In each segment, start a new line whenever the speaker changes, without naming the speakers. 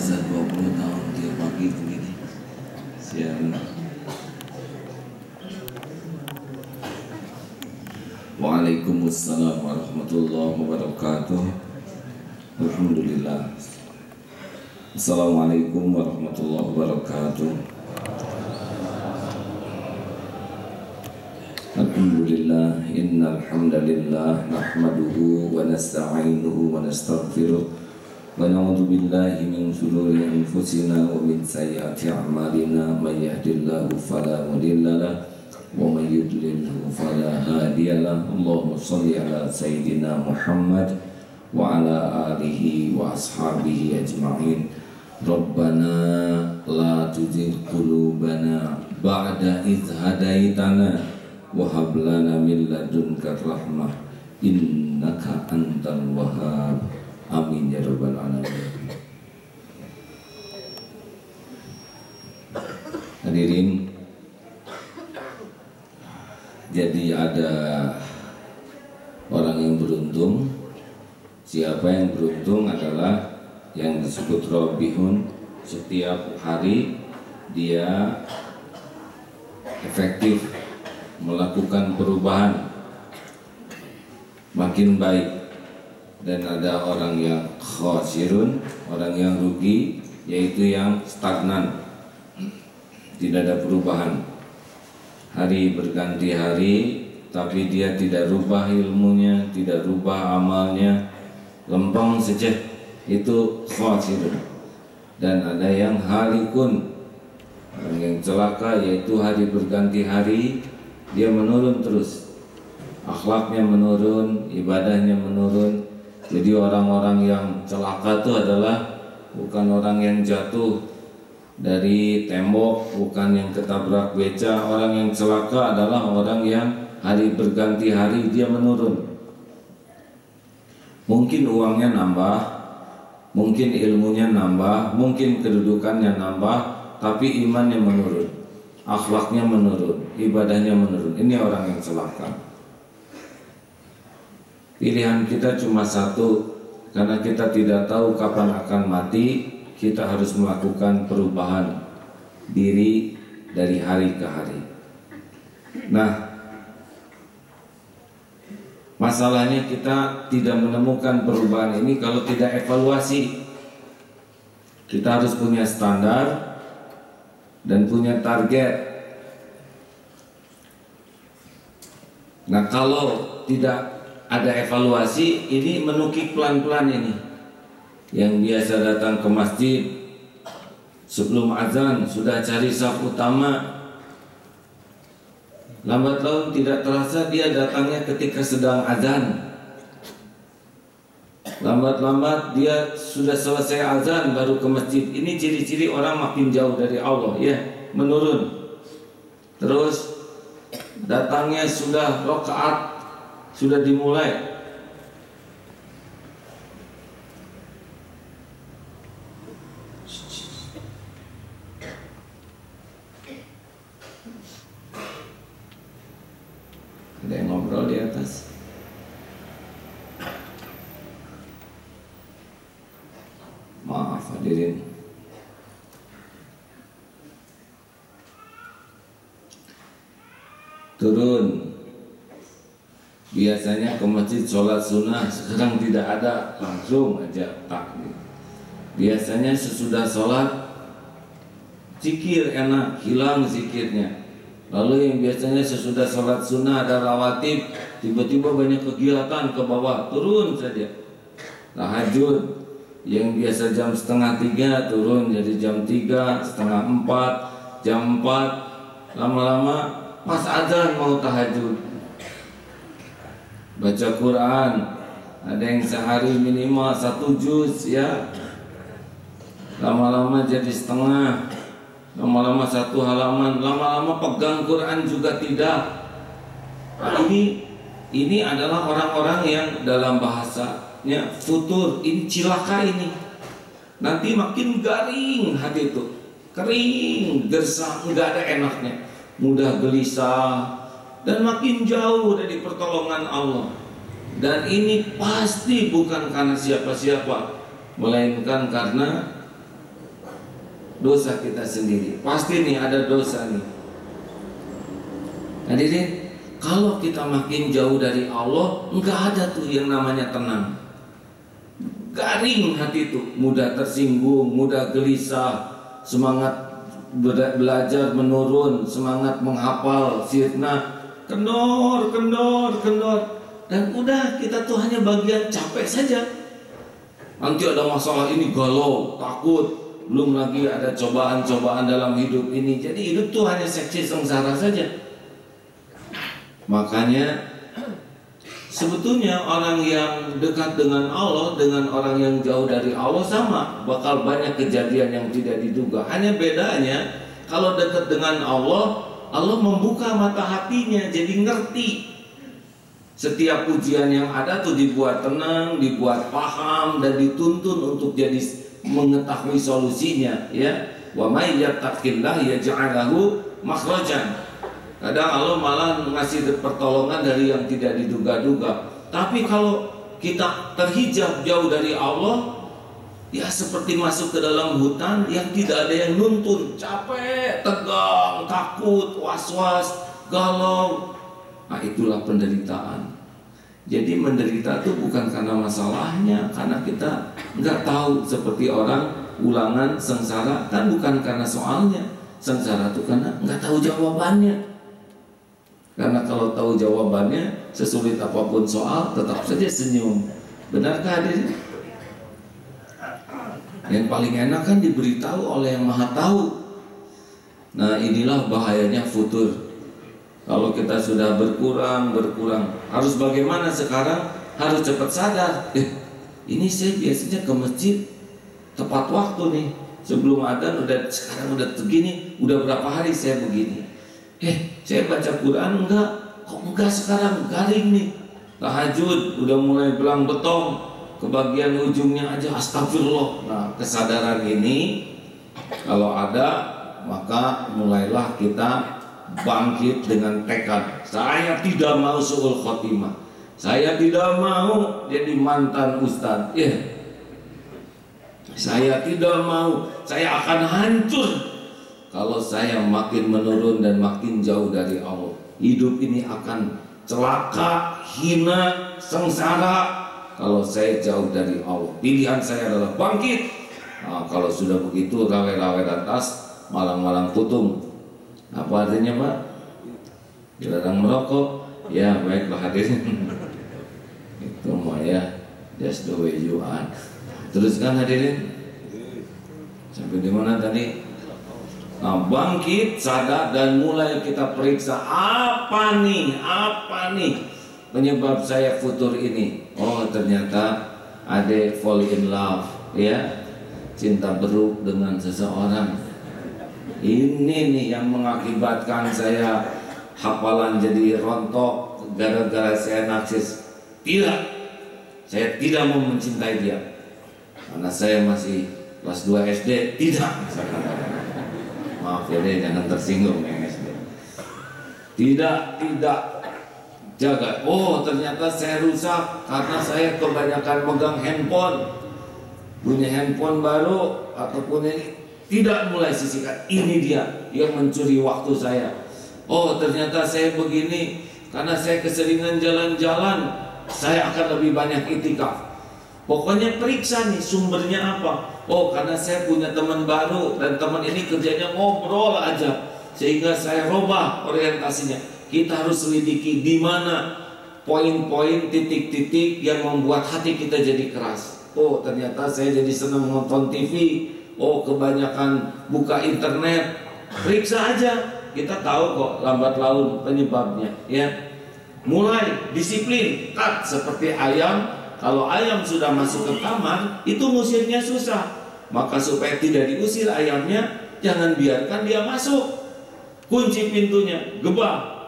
puasa 20 tahun tiap pagi begini siang. Waalaikumsalam warahmatullahi wabarakatuh. Alhamdulillah. Assalamualaikum warahmatullahi wabarakatuh. Alhamdulillah, innal hamdalillah nahmaduhu wa nasta'inuhu wa nastaghfiruh wa na'udzu billahi min shururi anfusina wa min sayyiati a'malina may yahdihillahu fala mudilla lahu wa may yudlilhu fala hadiya lahu. Allahumma shalli ala sayyidina Muhammad wa ala alihi wa ashabihi ajma'in. Rabbana la tuzigh qulubana ba'da idh hadaitana wa hab lana min ladunka rahmah innaka antal wahhab. Amin ya rabbal alamin. Hadirin, jadi ada orang yang beruntung. Siapa yang beruntung adalah yang disebut robihun. Setiap hari dia efektif melakukan perubahan makin baik. Dan ada orang yang khosirun, orang yang rugi, yaitu yang stagnan, tidak ada perubahan. Hari berganti hari, tapi dia tidak rubah ilmunya, tidak rubah amalnya, lempeng saja. Itu khosirun. Dan ada yang halikun, orang yang celaka, yaitu hari berganti hari dia menurun terus, akhlaknya menurun, ibadahnya menurun. Jadi orang-orang yang celaka itu adalah bukan orang yang jatuh dari tembok, bukan yang ketabrak beca. Orang yang celaka adalah orang yang hari berganti hari dia menurun. Mungkin uangnya nambah, mungkin ilmunya nambah, mungkin kedudukannya nambah, tapi imannya menurun, akhlaknya menurun, ibadahnya menurun. Ini orang yang celaka. Pilihan kita cuma satu, karena kita tidak tahu kapan akan mati. Kita harus melakukan perubahan diri dari hari ke hari. Nah, masalahnya kita tidak menemukan perubahan ini kalau tidak evaluasi. Kita harus punya standar dan punya target. Nah, kalau tidak ada evaluasi, ini menukik pelan-pelan ini. Yang biasa datang ke masjid sebelum azan sudah cari saf utama, lambat laun tidak terasa dia datangnya ketika sedang azan. Lambat-lambat dia sudah selesai azan baru ke masjid. Ini ciri-ciri orang makin jauh dari Allah, ya, menurun. Terus datangnya sudah rakaat sudah dimulai, ada yang ngobrol di atas. Maaf hadirin. Turun. Biasanya ke masjid sholat sunnah, sekarang tidak ada, langsung aja takbir. Biasanya sesudah sholat zikir enak, hilang zikirnya. Lalu yang biasanya sesudah sholat sunnah ada rawatib, tiba-tiba banyak kegiatan ke bawah, turun saja. Tahajud yang biasa jam setengah 3 turun jadi jam 3, setengah 4, jam 4. Lama-lama pas azan mau tahajud. Baca Quran, ada yang sehari minimal 1 juz, ya. Lama-lama jadi setengah, lama-lama 1 halaman, lama-lama pegang Quran juga tidak. Nah, ini adalah orang-orang yang dalam bahasanya futur, ini cilaka ini. Nanti makin garing hati itu, kering, gersang, nggak ada enaknya, mudah gelisah, dan makin jauh dari pertolongan Allah. Dan ini pasti bukan karena siapa-siapa, melainkan karena dosa kita sendiri. Pasti nih ada dosa nih. Hadirin, kalau kita makin jauh dari Allah, enggak ada tuh yang namanya tenang. Garing hati itu, mudah tersinggung, mudah gelisah, semangat belajar menurun, semangat menghafal, sirna, kendor. Dan udah, kita tuh hanya bagian capek saja. Nanti ada masalah ini galau, takut, belum lagi ada cobaan-cobaan dalam hidup ini. Jadi hidup tuh hanya seksi sengsara saja. Makanya sebetulnya orang yang dekat dengan Allah dengan orang yang jauh dari Allah sama, bakal banyak kejadian yang tidak diduga. Hanya bedanya kalau dekat dengan Allah, Allah membuka mata hatinya jadi ngerti. Setiap ujian yang ada tuh dibuat tenang, dibuat paham dan dituntun untuk jadi mengetahui solusinya, ya. Wa may yattaqillah yaj'al lahu makhrajan. Kadang Allah malah ngasih pertolongan dari yang tidak diduga-duga. Tapi kalau kita terhijab jauh dari Allah, ya seperti masuk ke dalam hutan yang tidak ada yang nuntun, capek, tegang, takut, was-was, galau. Nah, itulah penderitaan. Jadi menderita itu bukan karena masalahnya, karena kita nggak tahu. Seperti orang ulangan sengsara, kan bukan karena soalnya. Sengsara itu karena nggak tahu jawabannya. Karena kalau tahu jawabannya, sesulit apapun soal, tetap saja senyum. Benarkah hadirin? Yang paling enak kan diberitahu oleh yang maha tahu. Nah, inilah bahayanya futur. Kalau kita sudah berkurang, harus bagaimana sekarang? Harus cepat sadar. Ini saya biasanya ke masjid tepat waktu nih. Sebelum adzan sekarang udah begini, udah berapa hari saya begini. Saya baca Quran enggak? Kok enggak sekarang? Garing nih. Tahajud udah mulai belang betong, kebagian ujungnya aja astagfirullah. Nah, kesadaran ini kalau ada, maka mulailah kita bangkit dengan tekad. Saya tidak mau su'ul khotimah. Saya tidak mau jadi mantan ustaz. Saya tidak mau. Saya akan hancur kalau saya makin menurun dan makin jauh dari Allah. Hidup ini akan celaka, hina, sengsara kalau saya jauh dari Allah. Pilihan saya adalah bangkit. Nah, kalau sudah begitu rawe-rawe atas, malang-malang putung. Apa artinya, Pak? Dilarang merokok. Ya, baiklah hadirin. Itu mah ya, just the way you are. Teruskan hadirin. Sampai di mana tadi? Nah, bangkit, sadar dan mulai kita periksa apa nih penyebab saya futur ini. Oh, ternyata ada fall in love, ya, cinta beruk dengan seseorang. Ini nih yang mengakibatkan saya hafalan jadi rontok gara-gara saya narsis. Tidak, saya tidak mau mencintai dia karena saya masih kelas 2 SD. Tidak. Maaf ya deh, jangan tersinggung yang SD. Tidak jaga. Oh, ternyata saya rusak karena saya kebanyakan megang handphone. Punya handphone baru ataupun ini, tidak mulai sisihkan. Ini dia yang mencuri waktu saya. Oh, ternyata saya begini karena saya keseringan jalan-jalan. Saya akan lebih banyak itikaf. Pokoknya periksa nih sumbernya apa. Oh, karena saya punya teman baru dan teman ini kerjanya ngobrol aja, sehingga saya robah orientasinya. Kita harus selidiki di mana poin-poin, titik-titik yang membuat hati kita jadi keras. Oh, ternyata saya jadi senang nonton TV. Oh, kebanyakan buka internet. Periksa aja. Kita tahu kok lambat laun penyebabnya, ya. Mulai disiplin, cut seperti ayam. Kalau ayam sudah masuk ke kamar, itu ngusirnya susah. Maka supaya tidak diusir ayamnya, jangan biarkan dia masuk. Kunci pintunya, gebah.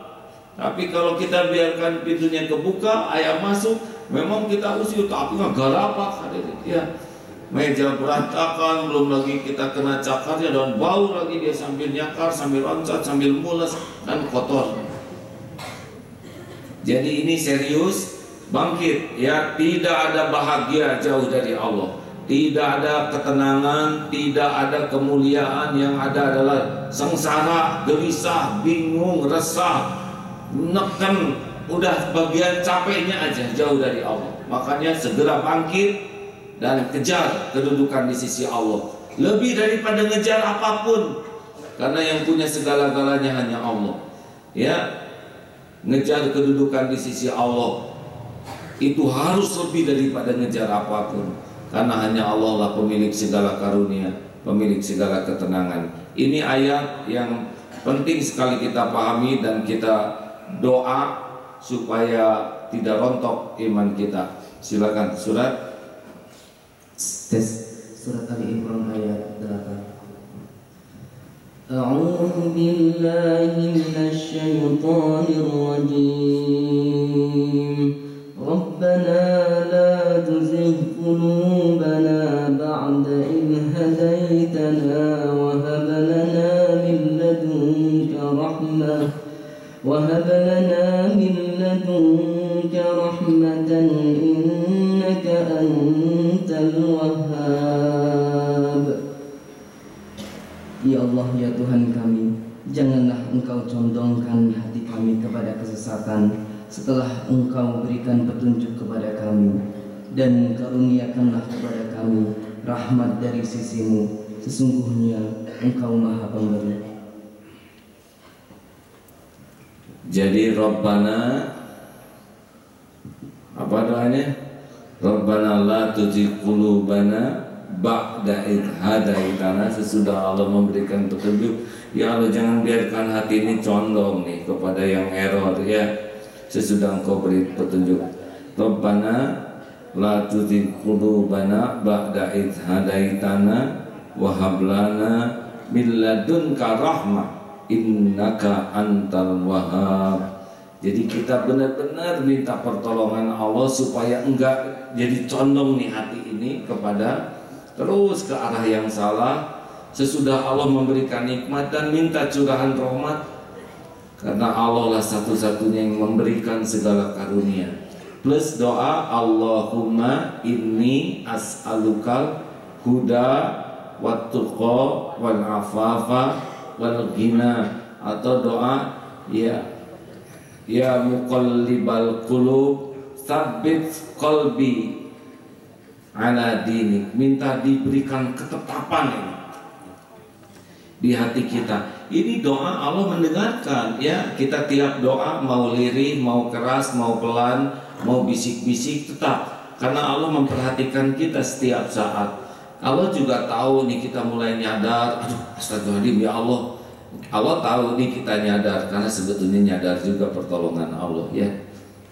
Tapi kalau kita biarkan pintunya kebuka, ayam masuk, memang kita usir, tapi nggak garapak. Ya, meja berantakan, belum lagi kita kena cakarnya dan bau lagi dia sambil nyakar, sambil loncat, sambil mules, dan kotor. Jadi ini serius. Bangkit, ya, tidak ada bahagia jauh dari Allah. tidak ada ketenangan, tidak ada kemuliaan. Yang ada adalah sengsara, gelisah, bingung, resah, neken, udah bagian capeknya aja jauh dari Allah. Makanya segera bangkit dan kejar kedudukan di sisi Allah, lebih daripada ngejar apapun, karena yang punya segala-galanya hanya Allah. Ya, ngejar kedudukan di sisi Allah itu harus lebih daripada ngejar apapun, karena hanya Allah lah pemilik segala karunia, pemilik segala ketenangan. Ini ayat yang penting sekali kita pahami dan kita doa supaya tidak rontok iman kita. Silakan surat
Ali Imran ayat 8. A'udzu billahi minasy syaithanir rajim. ربنا لا تزغ قلوبنا بعد إذ هديتنا وهب لنا من لدنك رحمة إنك أنت الوهاب. Ya Allah, ya Tuhan kami, janganlah Engkau condongkan hati kami kepada kesesatan setelah Engkau berikan petunjuk kepada kami, dan karuniakanlah kepada kami rahmat dari sisi-Mu. Sesungguhnya Engkau Maha Pemberi.
Jadi Rabbana, apa doanya? Rabbana la tuzigh qulubana ba'da idh hadaitana. Sesudah Allah memberikan petunjuk, ya Allah jangan biarkan hati ini condong nih kepada yang error ya. Sesudah Engkau beri petunjuk, Rabbana la tuzigh qulubana ba'da idh hadaitana wa hab lana min ladunka rahmah innaka antal wahhab. Jadi kita benar-benar minta pertolongan Allah supaya enggak jadi condong nih hati ini kepada terus ke arah yang salah. Sesudah Allah memberikan nikmat dan minta curahan rahmat, karena Allah lah satu-satunya yang memberikan segala karunia. Plus doa Allahumma inni as'alukal huda wat tuqa wal afafa wal ghina, atau doa ya muqallibal qulub tsabbit qalbi ala dinik. Minta diberikan ketetapan ini di hati kita. Ini doa Allah mendengarkan ya. Kita tiap doa mau lirih, mau keras, mau pelan, mau bisik-bisik, tetap, karena Allah memperhatikan kita setiap saat. Allah juga tahu nih kita mulai nyadar, aduh astagfirullahaladzim ya Allah. Allah tahu nih kita nyadar, karena sebetulnya nyadar juga pertolongan Allah ya.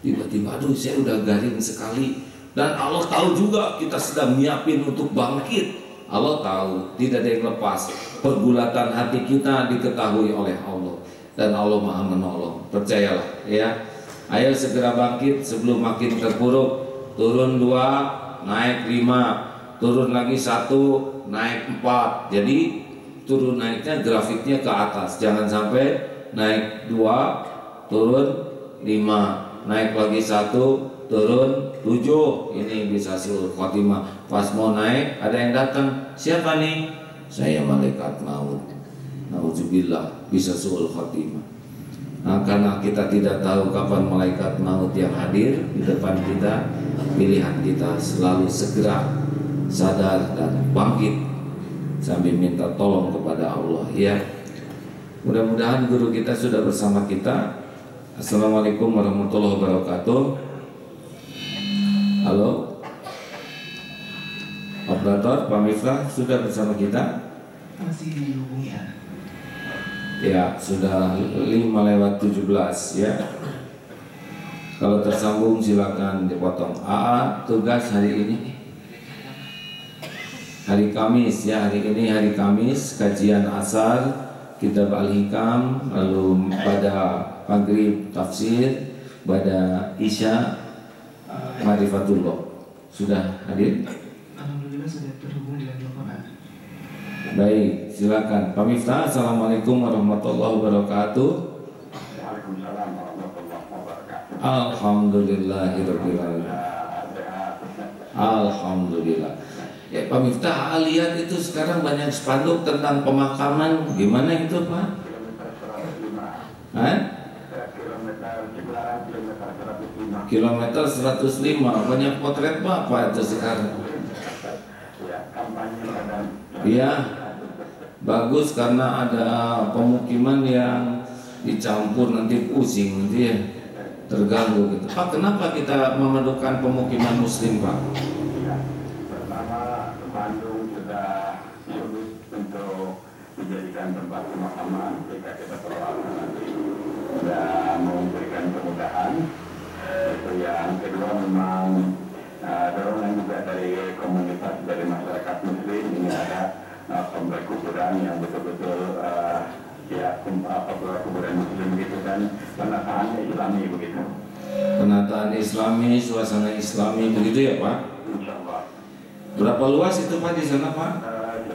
Tiba-tiba aduh saya udah garing sekali, dan Allah tahu juga kita sedang nyiapin untuk bangkit. Allah tahu, tidak ada yang lepas. Pergulatan hati kita diketahui oleh Allah, dan Allah Maha menolong. Percayalah ya. Ayo segera bangkit sebelum makin terpuruk. Turun 2, naik 5, turun lagi 1, naik 4. Jadi turun naiknya grafiknya ke atas. Jangan sampai naik 2, turun 5, naik lagi 1, turun 7. Ini bisa suul khotimah. Pas mau naik ada yang datang, siapa nih? Saya malaikat maut. Nauzubillah, bisa suul khotimah. Nah, karena kita tidak tahu kapan malaikat maut yang hadir di depan kita, pilihan kita selalu segera sadar dan bangkit sambil minta tolong kepada Allah ya. Mudah-mudahan guru kita sudah bersama kita. Assalamualaikum warahmatullahi wabarakatuh. Halo operator, Pak Miftah sudah bersama kita?
Masih dihubungi
ya, sudah 5:17 ya. Kalau tersambung silakan dipotong. AA tugas hari ini hari Kamis ya, hari ini hari Kamis kajian asar kitab Al-Hikam, lalu pada maghrib tafsir, pada isya Marifatullah. Sudah hadir?
Alhamdulillah sudah terhubung dengan Bapak.
Baik, silakan Pak Miftah. Assalamualaikum warahmatullahi wabarakatuh.
Waalaikumsalam warahmatullahi wabarakatuh.
Alhamdulillahirabbil alamin. Alhamdulillah. Ya Pak Miftah, lihat itu sekarang banyak spanduk tentang pemakaman. Gimana itu Pak? Hah? Kilometer 105. Banyak potret Bapak itu sekarang. Iya, bagus karena ada pemukiman yang dicampur, nanti pusing, nanti ya terganggu gitu. Pak, kenapa kita memerlukan pemukiman Muslim Pak?
Bandung sudah sulit untuk dijadikan tempat pemakaman jika kita perlu nanti sudah memberikan kemudahan. Itu yang kedua, memang dorongan juga dari komunitas, dari masyarakat Muslim. Ini ada komplek kuburan yang betul-betul kuburan Muslim gitu, dan penataannya Islami begitu.
Penataan Islami, suasana Islami begitu ya Pak?
Insya Allah.
Berapa luas itu Pak di sana Pak?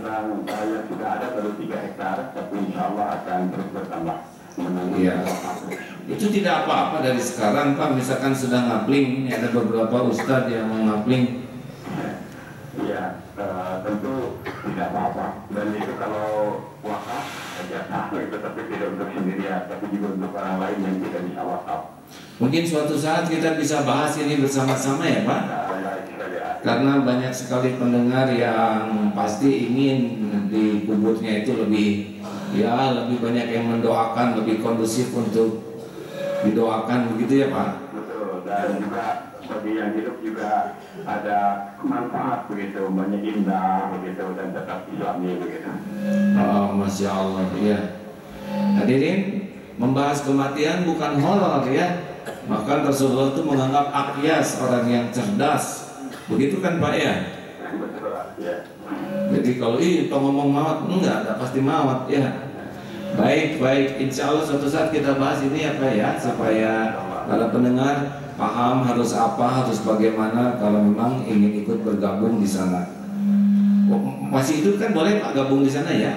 Yang sudah ada baru 3 hektar, tapi insya Allah akan terus bertambah.
Iya. Itu tidak apa-apa dari sekarang Pak, misalkan sudah ngapling, ini ada beberapa ustadz yang mau ngapling.
Iya, tentu tidak apa-apa. Dan itu kalau wakaf saja itu, tapi tidak untuk sendirian, tapi juga untuk orang lain yang tidak bisa wakaf.
Mungkin suatu saat kita bisa bahas ini bersama-sama ya Pak. Karena banyak sekali pendengar yang pasti ingin di kuburnya itu lebih banyak yang mendoakan, lebih kondusif untuk didoakan begitu ya Pak.
Betul, dan juga bagi yang hidup juga ada manfaat begitu, banyak indah begitu, dan tetap Islami begitu.
Oh, Masya Allah ya. Hadirin, membahas kematian bukan horor ya. Maka Rasulullah itu menganggap akyas, orang yang cerdas. Begitu kan Pak ya?
Betul, ya.
Jadi kalau itu ngomong maut, enggak pasti maut ya. Baik, insya Allah suatu saat kita bahas ini ya Pak ya, supaya para pendengar paham harus apa, harus bagaimana kalau memang ingin ikut bergabung di sana. Masih hidup kan boleh Pak gabung di sana ya?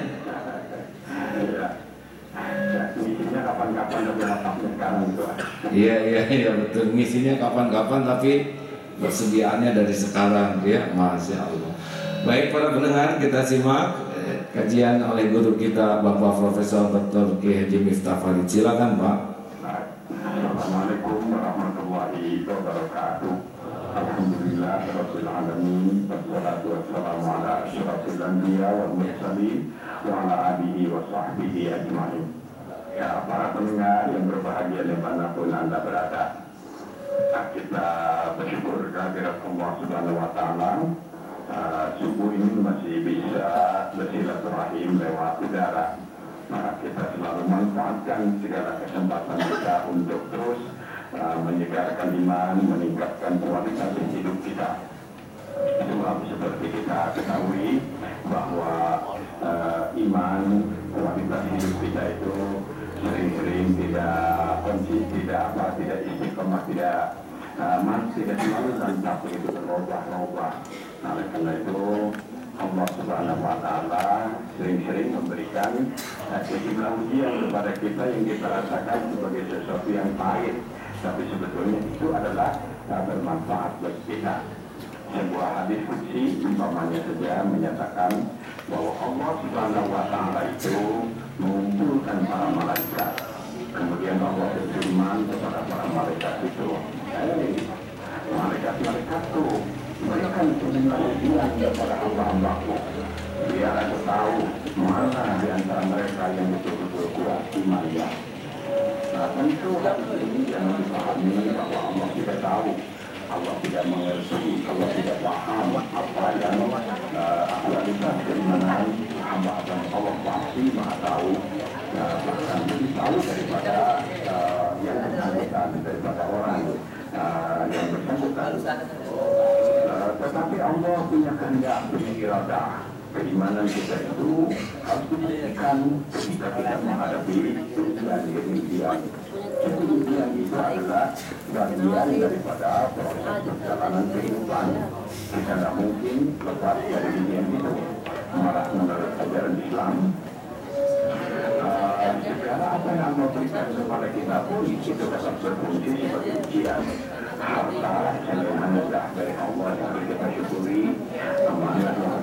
Misinya kapan-kapan lebih lengkapnya sekarang itu.
Iya betul, misinya kapan-kapan tapi persediaannya dari sekarang ya, Masya Allah. Baik para pendengar, kita simak kajian oleh guru kita Bapak Profesor Dr. Kiai Haji Miftah Farid. Silakan Pak.
Assalamualaikum warahmatullahi wabarakatuh. Alhamdulillah rabbil alamin, wassalatu wassalamu ala asyrafil anbiya wal mursalin wa ala alihi wa sahbihi ajmain. Ya, para pendengar yang berbahagia dimanapun Anda berada, kita bersyukur kehadirat Allah Subhanahu wa Ta'ala. Subuh ini masih bisa bersilaturahim lewat udara. Maka kita selalu manfaatkan segala kesempatan kita untuk terus menyegarkan iman, meningkatkan kualitas hidup kita. Sebab seperti kita ketahui bahwa iman, kualitas hidup kita itu sering-sering tidak istiqomah, tidak selalu mantap, begitu berubah-ubah. Nah, oleh karena itu Allah Subhanahu wa Ta'ala sering-sering memberikan sejumlah ujian kepada kita yang kita rasakan sebagai sesuatu yang pahit, tapi sebetulnya itu adalah bermanfaat bagi kita. Sebuah hadis qudsi umpamanya saja menyatakan bahwa Allah Subhanahu wa Ta'ala itu mengumpulkan para malaikat. Kemudian Allah berfirman kepada para malaikat itu, malaikat-malaikatku, berikan sejumlah ujian kepada hamba-hambaku, biar aku tahu mana di antara mereka yang betul-betul kuat imannya. Nah, tentu ini jangan dipahami bahwa Allah tidak tahu, Allah tidak mengerti, Allah tidak paham apa yang aktualitas keimanan hamba. Allah pasti maha tahu, bahkan lebih tahu daripada yang bersangkutan, daripada orang yang bersangkutan. Tetapi Allah punya kehendak, punya iradah. Keimanan kita itu harus dibuktikan ketika kita menghadapi ujian demikian. Jadi ujian itu adalah bagian daripada proses perjalanan kehidupan. Kita tidak mungkin lepas dari ujian itu. Malah menurut ajaran Islam, segala apa yang Allah berikan kepada kita pun itu dapat berfungsi sebagai ujian. Harta yang anugerah dari Allah yang kita syukuri, amanah yang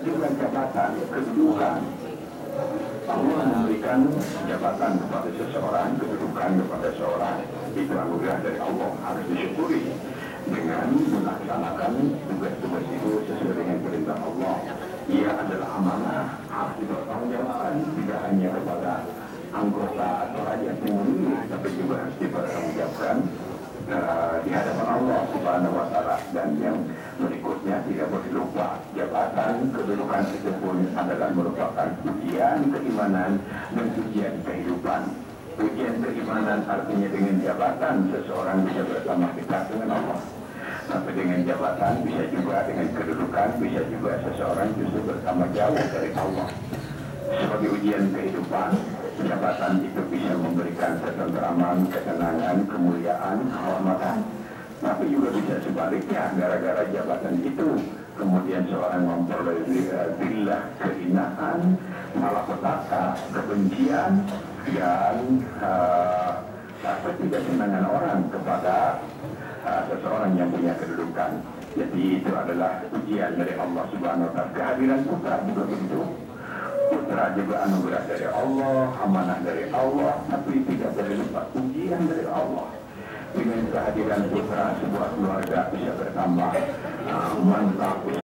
juga jabatan, kedudukan. Allah memberikan jabatan kepada seseorang, kedudukan kepada seseorang. Itu anugerah dari Allah, harus disyukuri dengan melaksanakan tugas-tugas itu sesuai dengan perintah Allah. Ia adalah amanah, harus dipertanggungjawabkan tidak hanya kepada anggota atau rakyat yang memilih, tapi juga harus dipertanggungjawabkan di hadapan Allah Subhanahu wa Ta'ala. Dan yang berikutnya tidak boleh lupa, jabatan kedudukan itu pun adalah merupakan ujian keimanan dan ujian kehidupan. Ujian keimanan artinya dengan jabatan seseorang bisa bersama dekat dengan Allah. Tapi dengan jabatan bisa juga dengan kedudukan, bisa juga seseorang justru bersama jauh dari Allah. Sebagai ujian kehidupan, jabatan itu bisa memberikan ketentraman, ketenangan, kemuliaan, kehormatan. Tapi juga bisa sebaliknya, gara-gara jabatan itu kemudian seorang memperoleh billah, kehinaan, malapetaka, kebencian, dan ketidaksenangan orang kepada seseorang yang punya kedudukan. Jadi itu adalah ujian dari Allah Subhanahu wa Ta'ala. Kehadiran putra juga begitu. Putra juga anugerah dari Allah, amanah dari Allah, tapi tidak boleh lupa ujian dari Allah. Dengan kehadiran putra, sebuah keluarga bisa bertambah mantap.